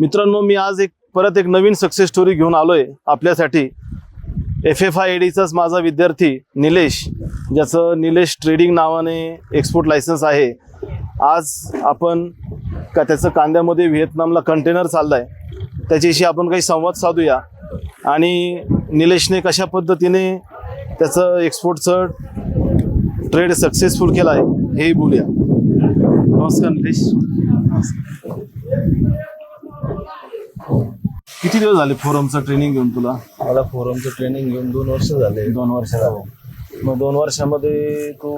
मित्रांनो, मी आज परत एक नवीन सक्सेस स्टोरी घेऊन आलोय आपल्यासाठी. FFIADचाच माझा विद्यार्थी निलेश, ज्याचं निलेश ट्रेडिंग नावाने एक्सपोर्ट लायसन्स आहे. आज आपण त्याचं कांद्यामध्ये व्हिएतनामला कंटेनर चाललाय, त्याच्याशी आपण काही संवाद साधूया आणि निलेशने कशा पद्धतीने त्याचं एक्सपोर्टचं ट्रेड सक्सेसफुल केला आहे हेही बोलूया. नमस्कार निलेश. किती दिवस झाले फोरमचं ट्रेनिंग घेऊन तुला? मला फोरमचं ट्रेनिंग घेऊन 2 वर्ष झाले. 2 वर्ष झाले. मग 2 वर्षामध्ये तू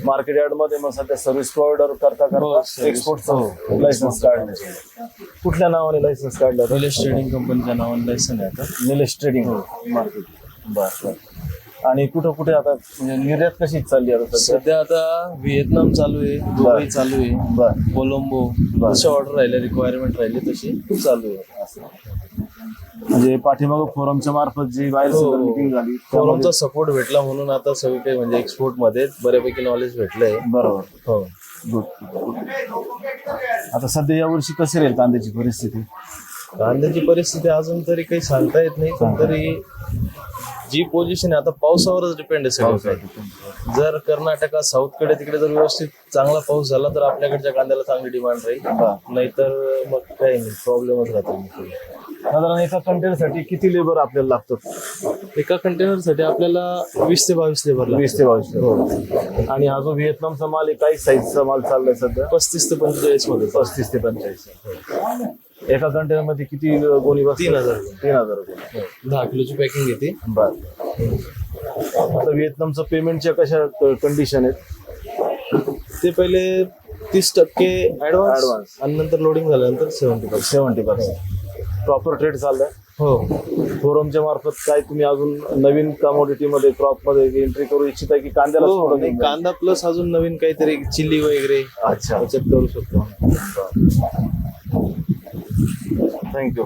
मार्केट यार्ड मध्ये मग सध्या सर्व्हिस प्रोव्हायडर करता एक्सपोर्टचं लायसन्स काढलं. कुठल्या नावाने लायसन्स काढलं? निलेश ट्रेडिंग कंपनीच्या नावाने लायसन आहे आता. Nilesh trading market. बरं. आणि कुठं कुठे आता म्हणजे निर्यात कशी चालली आता? सध्या आता व्हिएतनाम चालू आहे, दुबई चालू आहे, बरं. कोलंबो, जशी ऑर्डर राहिले, रिक्वायरमेंट राहिली तशी चालू आहे. असं म्हणजे पाठीमागं फोरमच्या मार्फत जी बाहेर मीटिंग झाली, फोरमचा सपोर्ट भेटला म्हणून आता सगळी काही म्हणजे एक्सपोर्ट मध्ये बऱ्यापैकी नॉलेज भेटलंय. बरोबर. हो. गुड. आता सध्या यावर्षी कशी राहील कांद्याची परिस्थिती? कांद्याची परिस्थिती अजून तरी काही सांगता येत नाही, पण तरी जी पोझिशन आहे आता पावसावरच डिपेंड आहे सगळं काही. जर कर्नाटका साऊथकडे तिकडे जर व्यवस्थित चांगला पाऊस झाला तर आपल्याकडच्या कांद्याला चांगली डिमांड राहील, नाहीतर मग काही नाही, प्रॉब्लेमच राहतो. साधारण एका कंटेनरसाठी किती लेबर आपल्याला लागतो? एका कंटेनरसाठी आपल्याला 20 ते 22 लेबर लागतात. 20 ते 22. आणि हा जो व्हिएतनामचा माल आहे, काही साईजचा माल चाललाय सध्या? 35 ते 45 मध्ये. 35 ते 45. एका कंटेनर मध्ये किती गोणी बसतात? 3000 गोणी. 10 किलोची पॅकिंग येते. बर. आता व्हिएतनामचं पेमेंटच्या कशा कंडिशन आहेत? ते पहिले 30% ऍडव्हान्स आणि नंतर लोडिंग झाल्यानंतर 70%. प्रॉपर ट्रेड चाललाय. हो. फोरमच्या मार्फत काय तुम्ही अजून नवीन कमोडिटी मध्ये क्रॉप मध्ये एंट्री करू इच्छिता की कांद्याला? कांदा प्लस अजून नवीन काहीतरी चिल्ली वगैरे अच्छा त्याच्यात करू शकतो. थँक्यू.